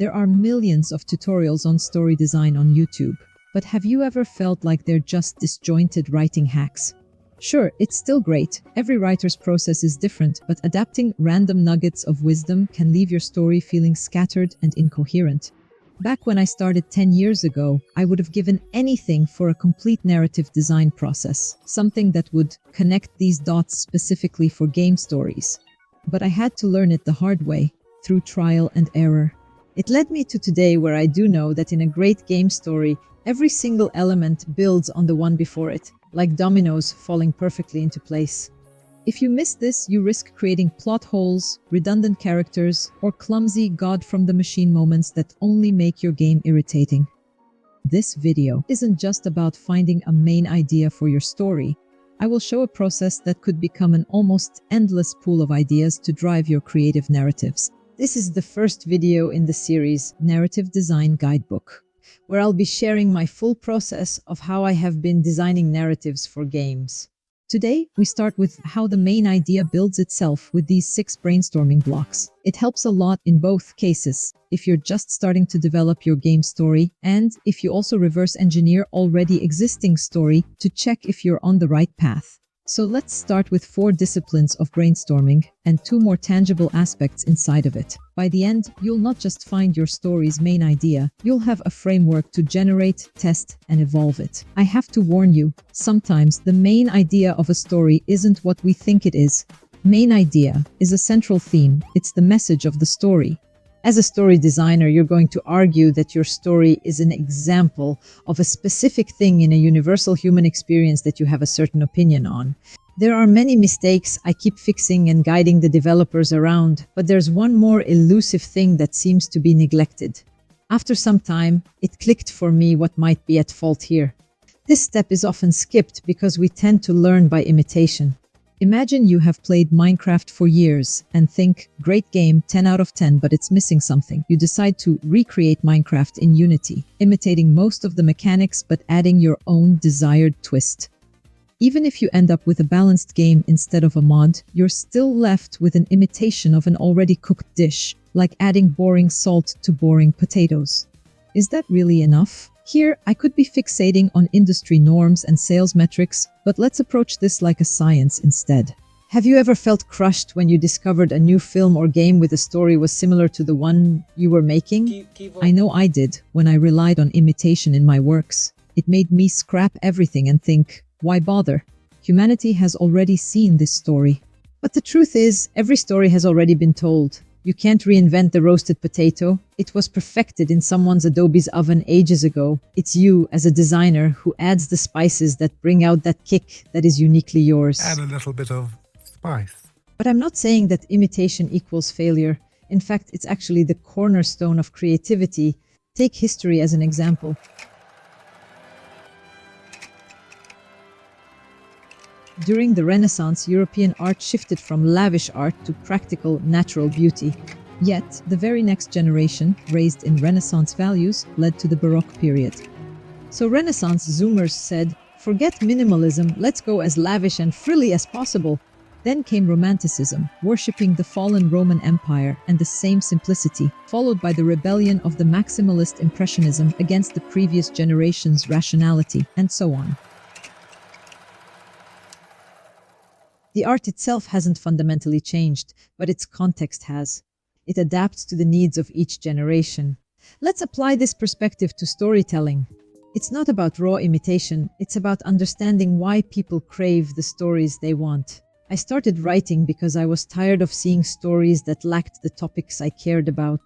There are millions of tutorials on story design on YouTube, but have you ever felt like they're just disjointed writing hacks? Sure, it's still great. Every writer's process is different, but adapting random nuggets of wisdom can leave your story feeling scattered and incoherent. Back when I started 10 years ago, I would have given anything for a complete narrative design process, something that would connect these dots specifically for game stories. But I had to learn it the hard way, through trial and error. It led me to today, where I do know that in a great game story, every single element builds on the one before it, like dominoes falling perfectly into place. If you miss this, you risk creating plot holes, redundant characters, or clumsy God-from-the-machine moments that only make your game irritating. This video isn't just about finding a main idea for your story. I will show a process that could become an almost endless pool of ideas to drive your creative narratives. This is the first video in the series, Narrative Design Guidebook, where I'll be sharing my full process of how I have been designing narratives for games. Today, we start with how the main idea builds itself with these 6 brainstorming blocks. It helps a lot in both cases, if you're just starting to develop your game story, and if you also reverse engineer already existing story to check if you're on the right path. So let's start with 4 disciplines of brainstorming and 2 more tangible aspects inside of it. By the end, you'll not just find your story's main idea, you'll have a framework to generate, test, and evolve it. I have to warn you, sometimes the main idea of a story isn't what we think it is. Main idea is a central theme, it's the message of the story. As a story designer, you're going to argue that your story is an example of a specific thing in a universal human experience that you have a certain opinion on. There are many mistakes I keep fixing and guiding the developers around, but there's one more elusive thing that seems to be neglected. After some time, it clicked for me what might be at fault here. This step is often skipped because we tend to learn by imitation. Imagine you have played Minecraft for years and think, great game, 10 out of 10, but it's missing something. You decide to recreate Minecraft in Unity, imitating most of the mechanics but adding your own desired twist. Even if you end up with a balanced game instead of a mod, you're still left with an imitation of an already cooked dish, like adding boring salt to boring potatoes. Is that really enough? Here, I could be fixating on industry norms and sales metrics, but let's approach this like a science instead. Have you ever felt crushed when you discovered a new film or game with a story was similar to the one you were making? I know I did when I relied on imitation in my works. It made me scrap everything and think, why bother? Humanity has already seen this story. But the truth is, every story has already been told. You can't reinvent the roasted potato. It was perfected in someone's Adobe's oven ages ago. It's you, as a designer, who adds the spices that bring out that kick that is uniquely yours. Add a little bit of spice. But I'm not saying that imitation equals failure. In fact, it's actually the cornerstone of creativity. Take history as an example. During the Renaissance, European art shifted from lavish art to practical, natural beauty. Yet, the very next generation, raised in Renaissance values, led to the Baroque period. So Renaissance Zoomers said, forget minimalism, let's go as lavish and frilly as possible. Then came Romanticism, worshipping the fallen Roman Empire and the same simplicity, followed by the rebellion of the maximalist Impressionism against the previous generation's rationality, and so on. The art itself hasn't fundamentally changed, but its context has. It adapts to the needs of each generation. Let's apply this perspective to storytelling. It's not about raw imitation, it's about understanding why people crave the stories they want. I started writing because I was tired of seeing stories that lacked the topics I cared about.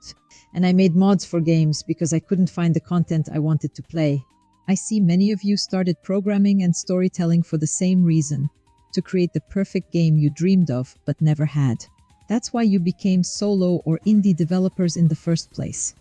And I made mods for games because I couldn't find the content I wanted to play. I see many of you started programming and storytelling for the same reason. To create the perfect game you dreamed of but never had. That's why you became solo or indie developers in the first place.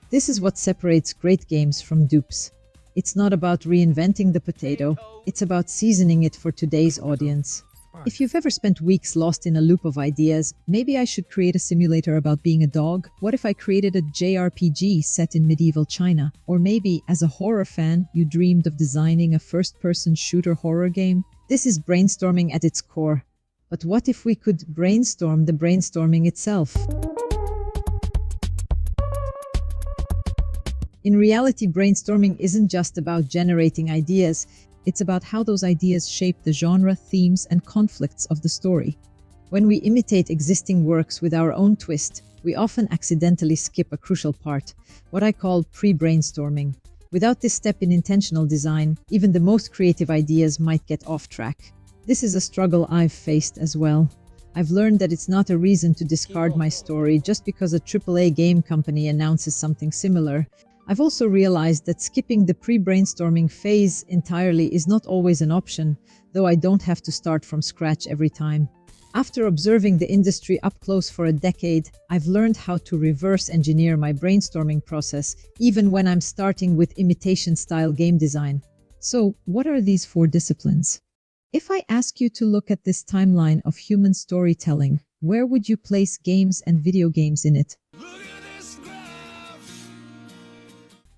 This is what separates great games from dupes. It's not about reinventing the potato, it's about seasoning it for today's audience. If you've ever spent weeks lost in a loop of ideas, maybe I should create a simulator about being a dog? What if I created a JRPG set in medieval China? Or maybe, as a horror fan, you dreamed of designing a first-person shooter horror game? This is brainstorming at its core. But what if we could brainstorm the brainstorming itself? In reality, brainstorming isn't just about generating ideas, it's about how those ideas shape the genre, themes, and conflicts of the story. When we imitate existing works with our own twist, we often accidentally skip a crucial part, what I call pre-brainstorming. Without this step in intentional design, even the most creative ideas might get off track. This is a struggle I've faced as well. I've learned that it's not a reason to discard my story just because a AAA game company announces something similar. I've also realized that skipping the pre-brainstorming phase entirely is not always an option, though I don't have to start from scratch every time. After observing the industry up close for a decade, I've learned how to reverse engineer my brainstorming process, even when I'm starting with imitation-style game design. So, what are these 4 disciplines? If I ask you to look at this timeline of human storytelling, where would you place games and video games in it?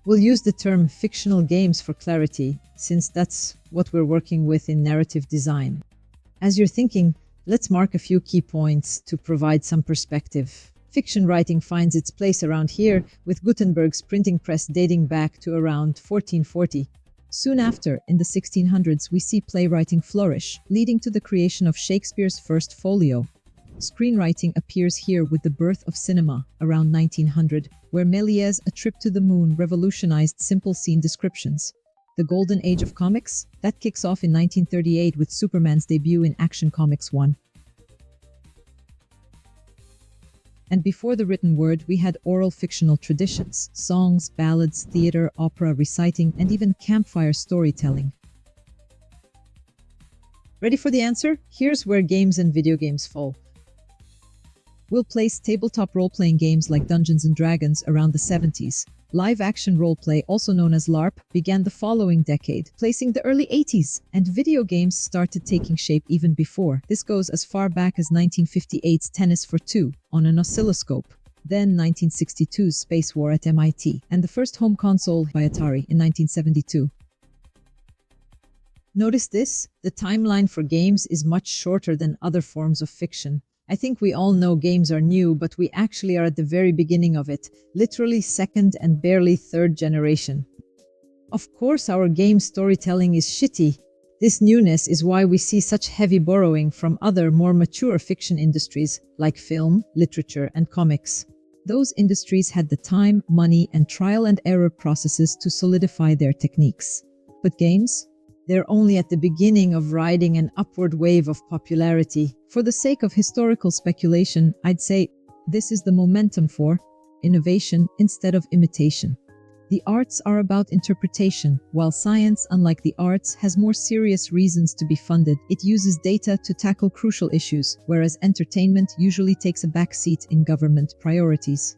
We'll use the term fictional games for clarity, since that's what we're working with in narrative design. As you're thinking, let's mark a few key points to provide some perspective. Fiction writing finds its place around here, with Gutenberg's printing press dating back to around 1440. Soon after, in the 1600s, we see playwriting flourish, leading to the creation of Shakespeare's first folio. Screenwriting appears here with the birth of cinema, around 1900, where Méliès' A Trip to the Moon revolutionized simple scene descriptions. The golden age of comics? That kicks off in 1938 with Superman's debut in Action Comics 1. And before the written word, we had oral fictional traditions, songs, ballads, theater, opera, reciting, and even campfire storytelling. Ready for the answer? Here's where games and video games fall. We'll place tabletop role-playing games like Dungeons & Dragons around the 70s. Live-action roleplay, also known as LARP, began the following decade, placing the early 80s, and video games started taking shape even before. This goes as far back as 1958's Tennis for Two on an oscilloscope, then 1962's Space War at MIT, and the first home console by Atari in 1972. Notice this? The timeline for games is much shorter than other forms of fiction. I think we all know games are new, but we actually are at the very beginning of it, literally second and barely third generation. Of course, our game storytelling is shitty. This newness is why we see such heavy borrowing from other, more mature fiction industries, like film, literature, and comics. Those industries had the time, money, and trial and error processes to solidify their techniques. But games? They're only at the beginning of riding an upward wave of popularity. For the sake of historical speculation, I'd say this is the momentum for innovation instead of imitation. The arts are about interpretation, while science, unlike the arts, has more serious reasons to be funded. It uses data to tackle crucial issues, whereas entertainment usually takes a backseat in government priorities.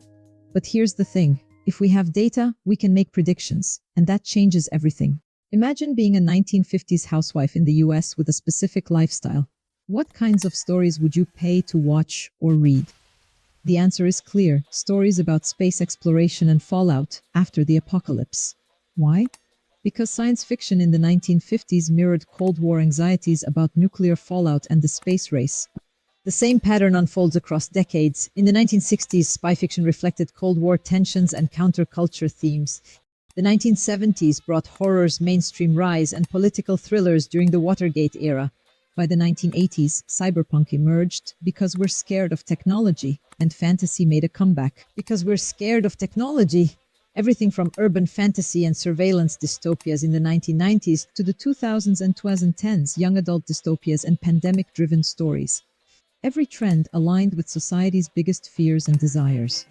But here's the thing. If we have data, we can make predictions, and that changes everything. Imagine being a 1950s housewife in the US with a specific lifestyle. What kinds of stories would you pay to watch or read? The answer is clear: stories about space exploration and fallout after the apocalypse. Why? Because science fiction in the 1950s mirrored Cold War anxieties about nuclear fallout and the space race. The same pattern unfolds across decades. In the 1960s, spy fiction reflected Cold War tensions and counterculture themes. The 1970s brought horror's mainstream rise and political thrillers during the Watergate era. By the 1980s, cyberpunk emerged because we're scared of technology, and fantasy made a comeback because we're scared of technology. Everything from urban fantasy and surveillance dystopias in the 1990s to the 2000s and 2010s, young adult dystopias and pandemic-driven stories. Every trend aligned with society's biggest fears and desires.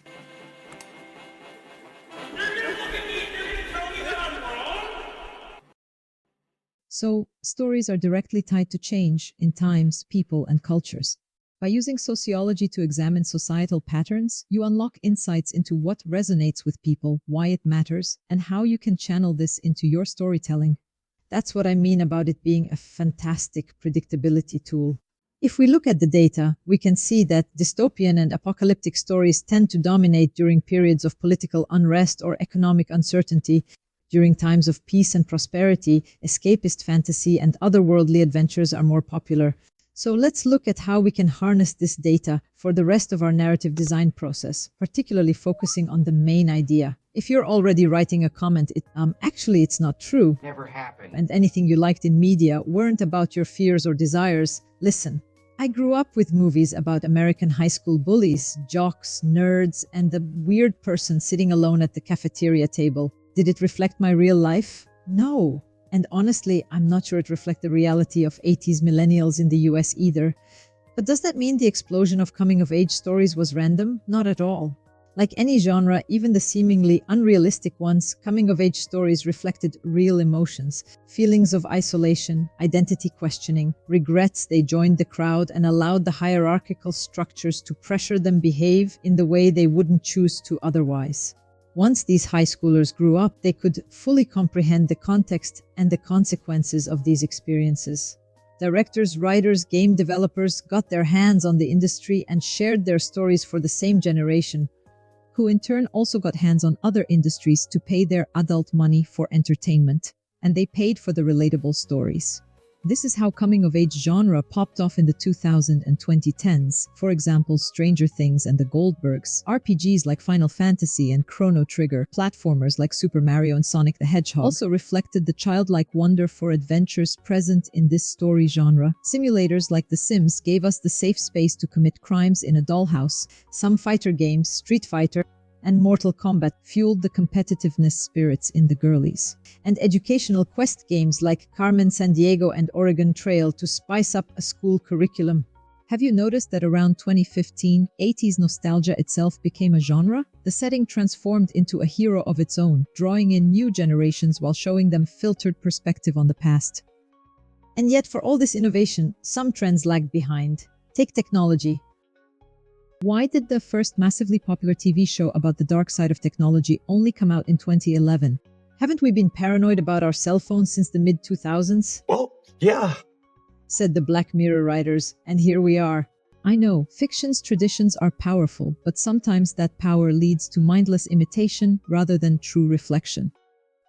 So, stories are directly tied to change in times, people, and cultures. By using sociology to examine societal patterns, you unlock insights into what resonates with people, why it matters, and how you can channel this into your storytelling. That's what I mean about it being a fantastic predictability tool. If we look at the data, we can see that dystopian and apocalyptic stories tend to dominate during periods of political unrest or economic uncertainty. During times of peace and prosperity, escapist fantasy and otherworldly adventures are more popular. So let's look at how we can harness this data for the rest of our narrative design process, particularly focusing on the main idea. If you're already writing a comment, actually it's not true, Never happened. and anything you liked in media weren't about your fears or desires, listen. I grew up with movies about American high school bullies, jocks, nerds, and the weird person sitting alone at the cafeteria table. Did it reflect my real life? No. And honestly, I'm not sure it reflected the reality of 80s millennials in the US either. But does that mean the explosion of coming-of-age stories was random? Not at all. Like any genre, even the seemingly unrealistic ones, coming-of-age stories reflected real emotions, feelings of isolation, identity questioning, regrets they joined the crowd and allowed the hierarchical structures to pressure them behave in the way they wouldn't choose to otherwise. Once these high schoolers grew up, they could fully comprehend the context and the consequences of these experiences. Directors, writers, game developers got their hands on the industry and shared their stories for the same generation, who in turn also got hands on other industries to pay their adult money for entertainment, and they paid for the relatable stories. This is how coming-of-age genre popped off in the 2000s and 2010s. For example, Stranger Things and the Goldbergs, RPGs like Final Fantasy and Chrono Trigger, platformers like Super Mario and Sonic the Hedgehog also reflected the childlike wonder for adventures present in this story genre. Simulators like The Sims gave us the safe space to commit crimes in a dollhouse. Some fighter games, Street Fighter and Mortal Kombat, fueled the competitiveness spirits in the girlies. And educational quest games like Carmen Sandiego and Oregon Trail to spice up a school curriculum. Have you noticed that around 2015, 80s nostalgia itself became a genre? The setting transformed into a hero of its own, drawing in new generations while showing them filtered perspective on the past. And yet, for all this innovation, some trends lagged behind. Take technology. Why did the first massively popular TV show about the dark side of technology only come out in 2011? Haven't we been paranoid about our cell phones since the mid-2000s? Well, yeah. Said the Black Mirror writers, and here we are. I know, fiction's traditions are powerful, but sometimes that power leads to mindless imitation rather than true reflection.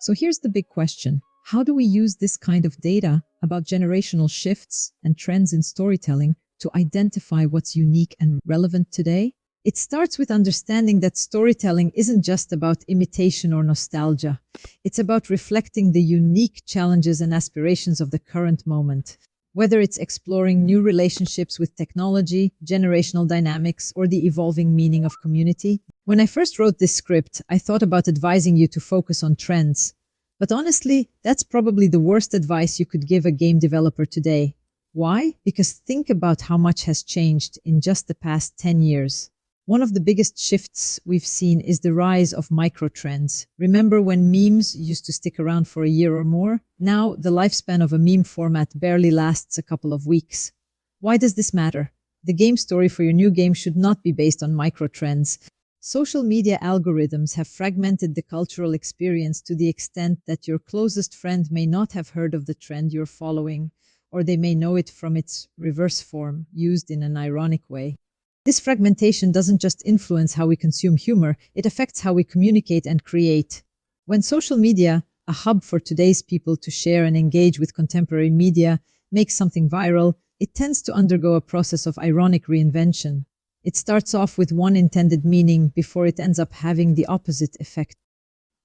So here's the big question. How do we use this kind of data about generational shifts and trends in storytelling to identify what's unique and relevant today? It starts with understanding that storytelling isn't just about imitation or nostalgia. It's about reflecting the unique challenges and aspirations of the current moment. Whether it's exploring new relationships with technology, generational dynamics, or the evolving meaning of community. When I first wrote this script, I thought about advising you to focus on trends. But honestly, that's probably the worst advice you could give a game developer today. Why? Because think about how much has changed in just the past 10 years. One of the biggest shifts we've seen is the rise of microtrends. Remember when memes used to stick around for a year or more? Now, the lifespan of a meme format barely lasts a couple of weeks. Why does this matter? The game story for your new game should not be based on microtrends. Social media algorithms have fragmented the cultural experience to the extent that your closest friend may not have heard of the trend you're following, or they may know it from its reverse form, used in an ironic way. This fragmentation doesn't just influence how we consume humor, it affects how we communicate and create. When social media, a hub for today's people to share and engage with contemporary media, makes something viral, it tends to undergo a process of ironic reinvention. It starts off with one intended meaning before it ends up having the opposite effect.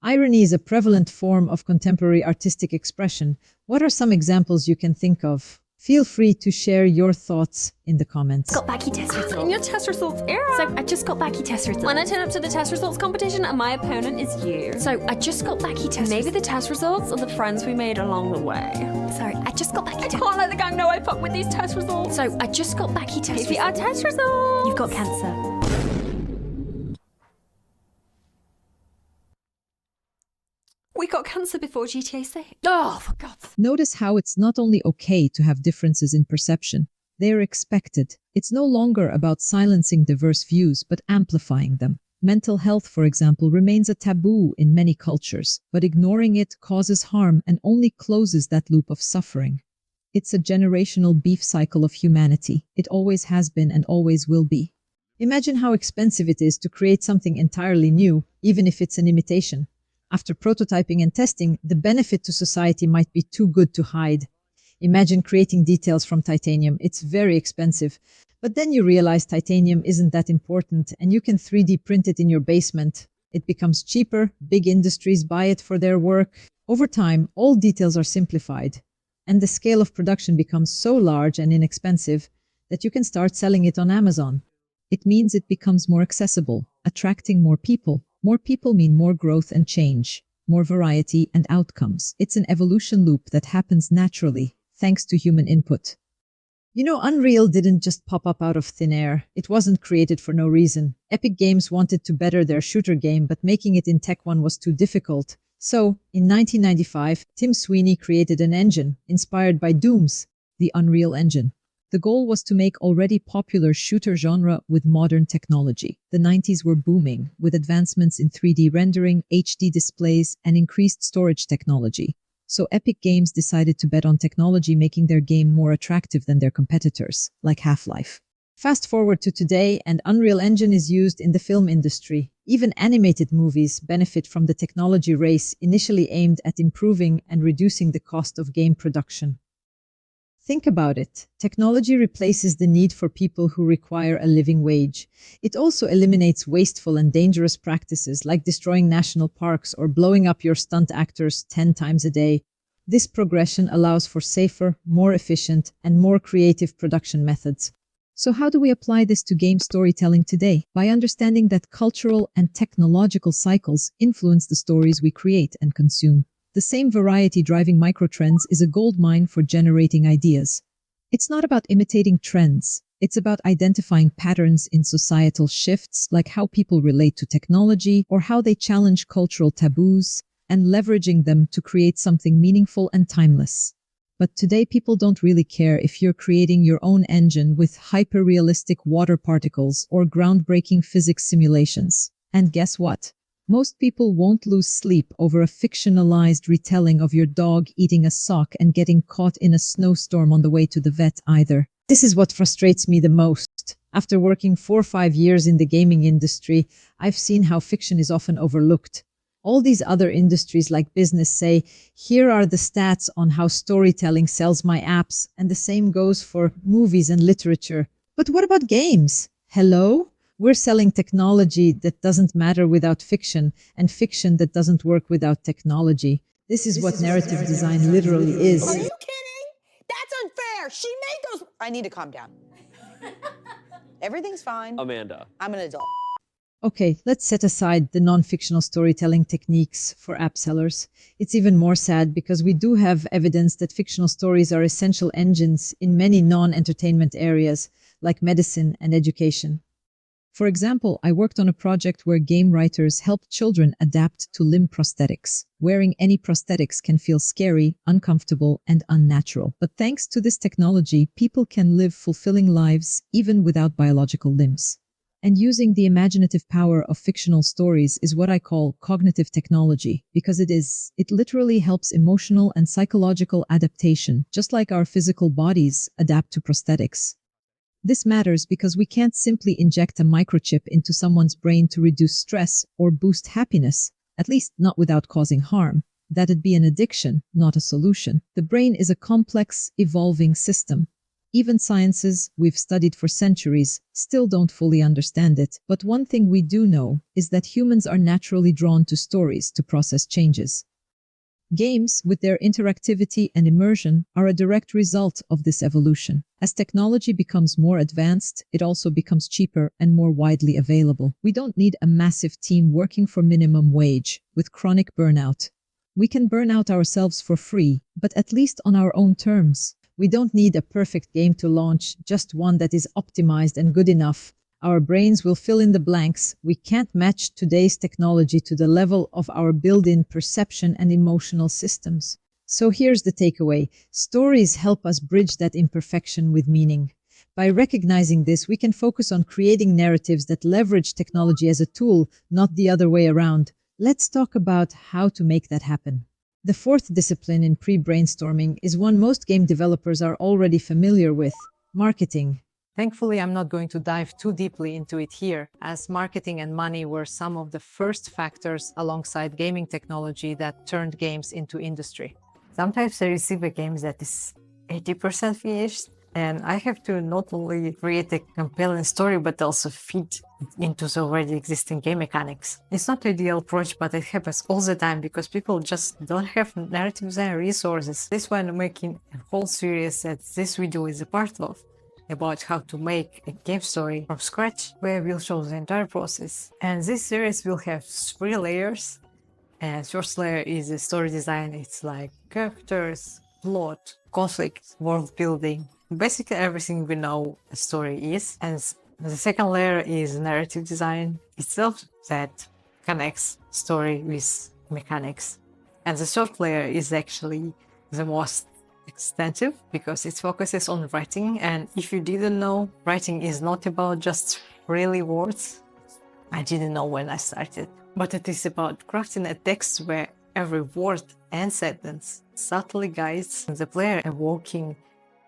Irony is a prevalent form of contemporary artistic expression. What are some examples you can think of? Feel free to share your thoughts in the comments. Got backy test results. And your test results, Era. So I just got backy test results. When I turn up to the test results competition and my opponent is you. So I just got backy test Maybe results. the test results are the friends we made along the way. Sorry, I just got backy I test. can't let the gang know I fuck with these test results. So I just got backy test Maybe our results. test results. You've got cancer. We got cancer before GTA 6. Oh, for God's sake. Notice how it's not only okay to have differences in perception, they are expected. It's no longer about silencing diverse views, but amplifying them. Mental health, for example, remains a taboo in many cultures, but ignoring it causes harm and only closes that loop of suffering. It's a generational beef cycle of humanity. It always has been and always will be. Imagine how expensive it is to create something entirely new, even if it's an imitation. After prototyping and testing, the benefit to society might be too good to hide. Imagine creating details from titanium. It's very expensive. But then you realize titanium isn't that important and you can 3D print it in your basement. It becomes cheaper, big industries buy it for their work. Over time, all details are simplified, and the scale of production becomes so large and inexpensive that you can start selling it on Amazon. It means it becomes more accessible, attracting more people. More people mean more growth and change, more variety and outcomes. It's an evolution loop that happens naturally, thanks to human input. Unreal didn't just pop up out of thin air. It wasn't created for no reason. Epic Games wanted to better their shooter game, but making it in Tech 1 was too difficult. So, in 1995, Tim Sweeney created an engine inspired by Doom's, the Unreal Engine. The goal was to make already popular shooter genre with modern technology. The 90s were booming, with advancements in 3D rendering, HD displays, and increased storage technology. So Epic Games decided to bet on technology, making their game more attractive than their competitors, like Half-Life. Fast forward to today, and Unreal Engine is used in the film industry. Even animated movies benefit from the technology race initially aimed at improving and reducing the cost of game production. Think about it. Technology replaces the need for people who require a living wage. It also eliminates wasteful and dangerous practices like destroying national parks or blowing up your stunt actors 10 times a day. This progression allows for safer, more efficient, and more creative production methods. So how do we apply this to game storytelling today? By understanding that cultural and technological cycles influence the stories we create and consume. The same variety driving microtrends is a goldmine for generating ideas. It's not about imitating trends. It's about identifying patterns in societal shifts, like how people relate to technology or how they challenge cultural taboos, and leveraging them to create something meaningful and timeless. But today people don't really care if you're creating your own engine with hyper-realistic water particles or groundbreaking physics simulations. And guess what? Most people won't lose sleep over a fictionalized retelling of your dog eating a sock and getting caught in a snowstorm on the way to the vet either. This is what frustrates me the most. After working 4 or 5 years in the gaming industry, I've seen how fiction is often overlooked. All these other industries like business say, here are the stats on how storytelling sells my apps, and the same goes for movies and literature. But what about games? Hello? We're selling technology that doesn't matter without fiction, and fiction that doesn't work without technology. This is what narrative design literally is. Are you kidding? That's unfair. She made those. I need to calm down. Everything's fine. Amanda. I'm an adult. Okay, let's set aside the non-fictional storytelling techniques for app sellers. It's even more sad because we do have evidence that fictional stories are essential engines in many non-entertainment areas, like medicine and education. For example, I worked on a project where game writers helped children adapt to limb prosthetics. Wearing any prosthetics can feel scary, uncomfortable, and unnatural. But thanks to this technology, people can live fulfilling lives even without biological limbs. And using the imaginative power of fictional stories is what I call cognitive technology, because it literally helps emotional and psychological adaptation, just like our physical bodies adapt to prosthetics. This matters because we can't simply inject a microchip into someone's brain to reduce stress or boost happiness, at least not without causing harm. That'd be an addiction, not a solution. The brain is a complex, evolving system. Even sciences we've studied for centuries still don't fully understand it. But one thing we do know is that humans are naturally drawn to stories to process changes. Games, with their interactivity and immersion, are a direct result of this evolution. As technology becomes more advanced, it also becomes cheaper and more widely available. We don't need a massive team working for minimum wage, with chronic burnout. We can burn out ourselves for free, but at least on our own terms. We don't need a perfect game to launch, just one that is optimized and good enough. Our brains will fill in the blanks. We can't match today's technology to the level of our built-in perception and emotional systems. So here's the takeaway. Stories help us bridge that imperfection with meaning. By recognizing this, we can focus on creating narratives that leverage technology as a tool, not the other way around. Let's talk about how to make that happen. The fourth discipline in pre-brainstorming is one most game developers are already familiar with: marketing. Thankfully, I'm not going to dive too deeply into it here, as marketing and money were some of the first factors alongside gaming technology that turned games into industry. Sometimes I receive a game that is 80% finished, and I have to not only create a compelling story, but also feed into the already existing game mechanics. It's not the ideal approach, but it happens all the time because people just don't have narrative design resources. This one I'm making a whole series that this video is a part of, about how to make a game story from scratch, where we'll show the entire process. And this series will have 3 layers. And first layer is the story design. It's like characters, plot, conflict, world building, basically everything we know a story is. And the second layer is narrative design itself, that connects story with mechanics. And the third layer is actually the most extensive because it focuses on writing. And if you didn't know, writing is not about just really words. I didn't know when I started, but it is about crafting a text where every word and sentence subtly guides the player, evoking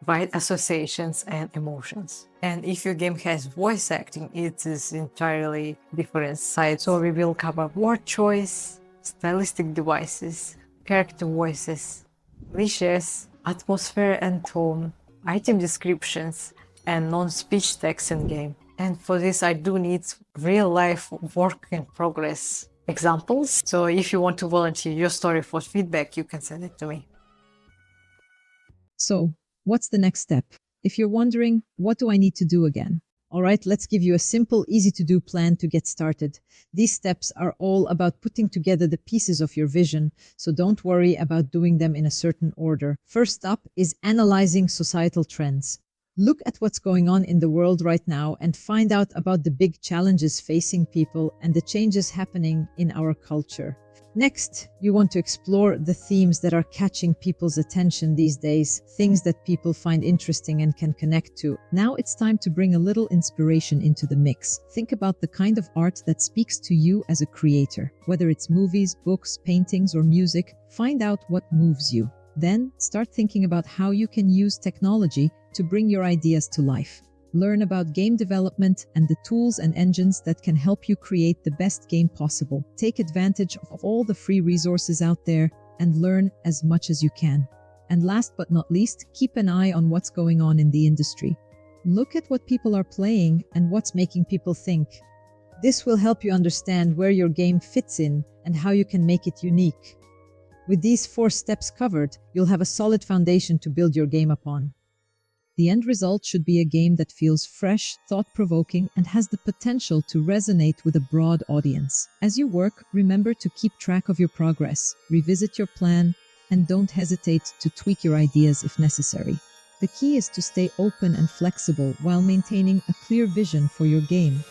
right associations and emotions. And if your game has voice acting, it is entirely different side. So we will cover word choice, stylistic devices, character voices, clichés, atmosphere and tone, item descriptions, and non-speech text in game. And for this, I do need real-life work in progress examples. So if you want to volunteer your story for feedback, you can send it to me. So, what's the next step? If you're wondering, what do I need to do again? All right, let's give you a simple, easy-to-do plan to get started. These steps are all about putting together the pieces of your vision, so don't worry about doing them in a certain order. First up is analyzing societal trends. Look at what's going on in the world right now and find out about the big challenges facing people and the changes happening in our culture. Next, you want to explore the themes that are catching people's attention these days, things that people find interesting and can connect to. Now it's time to bring a little inspiration into the mix. Think about the kind of art that speaks to you as a creator. Whether it's movies, books, paintings, or music, find out what moves you. Then, start thinking about how you can use technology to bring your ideas to life. Learn about game development and the tools and engines that can help you create the best game possible. Take advantage of all the free resources out there and learn as much as you can. And last but not least, keep an eye on what's going on in the industry. Look at what people are playing and what's making people think. This will help you understand where your game fits in and how you can make it unique. With these 4 steps covered, you'll have a solid foundation to build your game upon. The end result should be a game that feels fresh, thought-provoking, and has the potential to resonate with a broad audience. As you work, remember to keep track of your progress, revisit your plan, and don't hesitate to tweak your ideas if necessary. The key is to stay open and flexible while maintaining a clear vision for your game.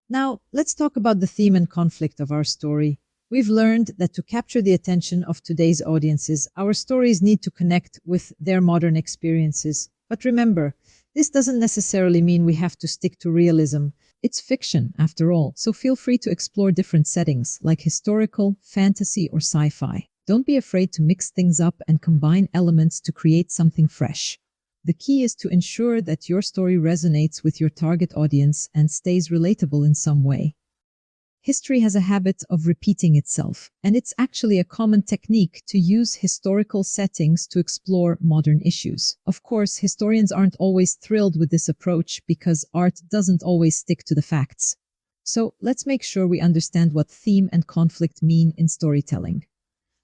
Now, let's talk about the theme and conflict of our story. We've learned that to capture the attention of today's audiences, our stories need to connect with their modern experiences. But remember, this doesn't necessarily mean we have to stick to realism. It's fiction, after all, so feel free to explore different settings, like historical, fantasy, or sci-fi. Don't be afraid to mix things up and combine elements to create something fresh. The key is to ensure that your story resonates with your target audience and stays relatable in some way. History has a habit of repeating itself, and it's actually a common technique to use historical settings to explore modern issues. Of course, historians aren't always thrilled with this approach because art doesn't always stick to the facts. So let's make sure we understand what theme and conflict mean in storytelling.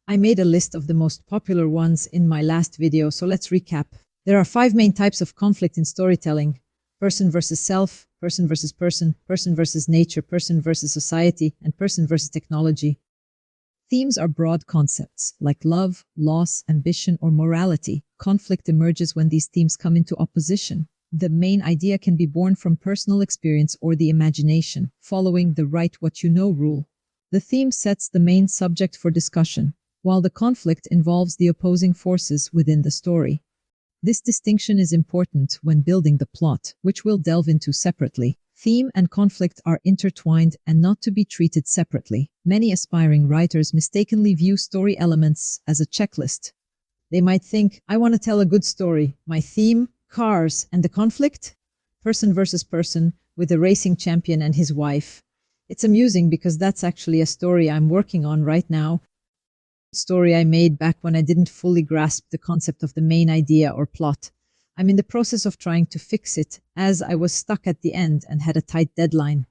I made a list of the most popular ones in my last video, so let's recap. There are 5 main types of conflict in storytelling: person versus self, person versus person, person versus nature, person versus society, and person versus technology. Themes are broad concepts like love, loss, ambition, or morality. Conflict emerges when these themes come into opposition. The main idea can be born from personal experience or the imagination, following the write what you know rule. The theme sets the main subject for discussion, while the conflict involves the opposing forces within the story. This distinction is important when building the plot, which we'll delve into separately. Theme and conflict are intertwined and not to be treated separately. Many aspiring writers mistakenly view story elements as a checklist. They might think, I want to tell a good story. My theme, cars, and the conflict? Person versus person, with a racing champion and his wife. It's amusing because that's actually a story I'm working on right now. story I made back when I didn't fully grasp the concept of the main idea or plot. I'm in the process of trying to fix it, as I was stuck at the end and had a tight deadline.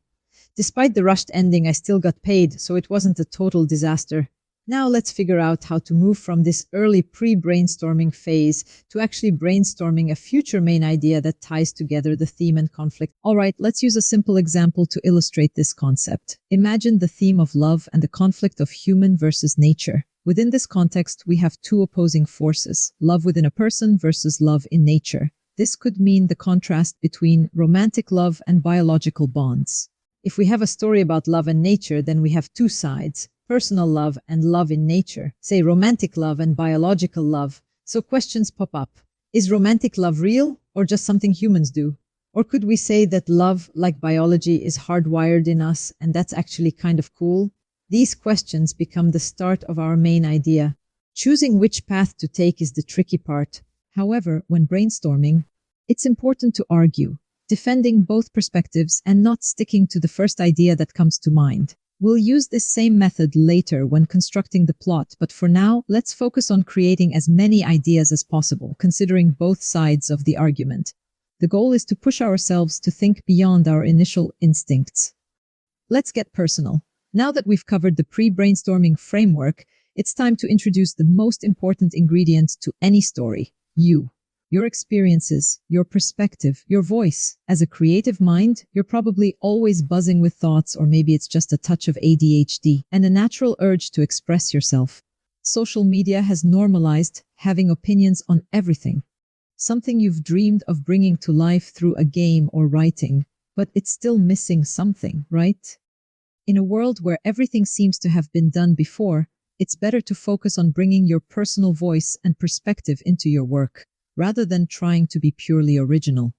Despite the rushed ending, I still got paid, so it wasn't a total disaster. Now let's figure out how to move from this early pre-brainstorming phase to actually brainstorming a future main idea that ties together the theme and conflict. Alright, let's use a simple example to illustrate this concept. Imagine the theme of love and the conflict of human versus nature. Within this context, we have two opposing forces, love within a person versus love in nature. This could mean the contrast between romantic love and biological bonds. If we have a story about love and nature, then we have two sides. Personal love and love in nature, say romantic love and biological love. So questions pop up. Is romantic love real or just something humans do? Or could we say that love, like biology, is hardwired in us and that's actually kind of cool? These questions become the start of our main idea. Choosing which path to take is the tricky part. However, when brainstorming, it's important to argue, defending both perspectives and not sticking to the first idea that comes to mind. We'll use this same method later when constructing the plot, but for now, let's focus on creating as many ideas as possible, considering both sides of the argument. The goal is to push ourselves to think beyond our initial instincts. Let's get personal. Now that we've covered the pre-brainstorming framework, it's time to introduce the most important ingredient to any story: you. Your experiences, your perspective, your voice. As a creative mind, you're probably always buzzing with thoughts, or maybe it's just a touch of ADHD and a natural urge to express yourself. Social media has normalized having opinions on everything. Something you've dreamed of bringing to life through a game or writing, but it's still missing something, right? In a world where everything seems to have been done before, it's better to focus on bringing your personal voice and perspective into your work, rather than trying to be purely original.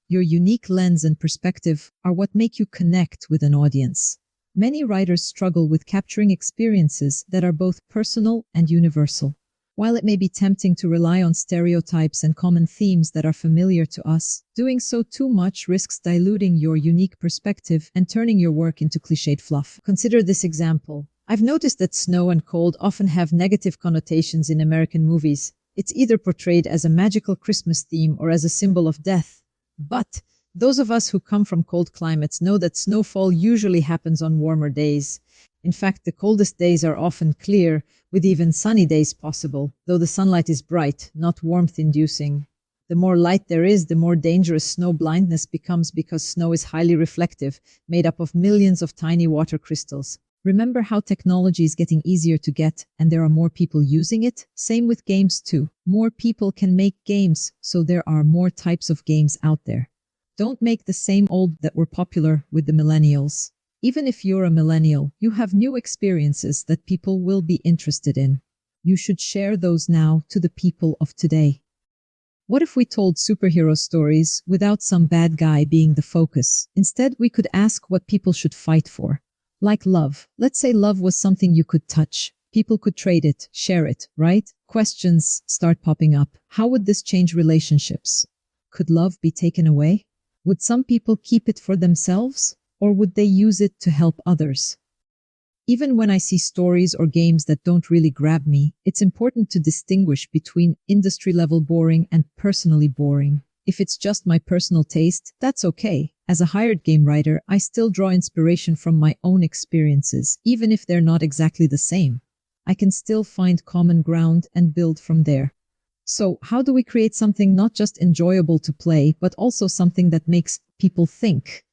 Your unique lens and perspective are what make you connect with an audience. Many writers struggle with capturing experiences that are both personal and universal. While it may be tempting to rely on stereotypes and common themes that are familiar to us, doing so too much risks diluting your unique perspective and turning your work into cliched fluff. Consider this example. I've noticed that snow and cold often have negative connotations in American movies. It's either portrayed as a magical Christmas theme or as a symbol of death. But those of us who come from cold climates know that snowfall usually happens on warmer days. In fact, the coldest days are often clear, with even sunny days possible, though the sunlight is bright, not warmth-inducing. The more light there is, the more dangerous snow blindness becomes, because snow is highly reflective, made up of millions of tiny water crystals. Remember how technology is getting easier to get and there are more people using it? Same with games too. More people can make games, so there are more types of games out there. Don't make the same old that were popular with the millennials. Even if you're a millennial, you have new experiences that people will be interested in. You should share those now to the people of today. What if we told superhero stories without some bad guy being the focus? Instead, we could ask what people should fight for. Like love. Let's say love was something you could touch. People could trade it, share it, right? Questions start popping up. How would this change relationships? Could love be taken away? Would some people keep it for themselves? Or would they use it to help others? Even when I see stories or games that don't really grab me, it's important to distinguish between industry-level boring and personally boring. If it's just my personal taste, that's okay. As a hired game writer, I still draw inspiration from my own experiences, even if they're not exactly the same. I can still find common ground and build from there. So, how do we create something not just enjoyable to play, but also something that makes people think?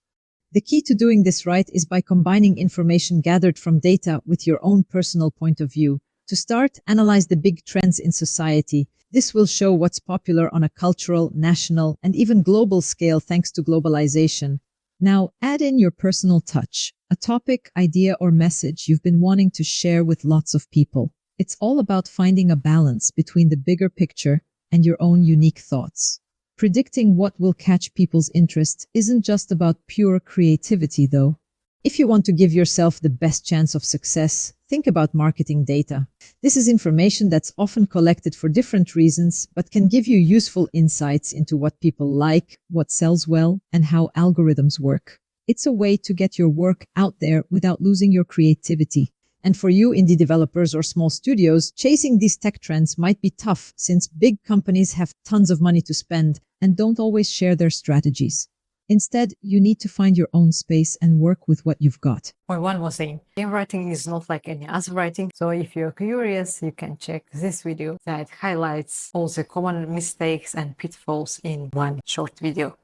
The key to doing this right is by combining information gathered from data with your own personal point of view. To start, analyze the big trends in society. This will show what's popular on a cultural, national, and even global scale thanks to globalization. Now, add in your personal touch, a topic, idea, or message you've been wanting to share with lots of people. It's all about finding a balance between the bigger picture and your own unique thoughts. Predicting what will catch people's interest isn't just about pure creativity, though. If you want to give yourself the best chance of success, think about marketing data. This is information that's often collected for different reasons, but can give you useful insights into what people like, what sells well, and how algorithms work. It's a way to get your work out there without losing your creativity. And for you indie developers or small studios, chasing these tech trends might be tough since big companies have tons of money to spend and don't always share their strategies. Instead, you need to find your own space and work with what you've got. Or one more thing, game writing is not like any other writing, so if you're curious, you can check this video that highlights all the common mistakes and pitfalls in one short video.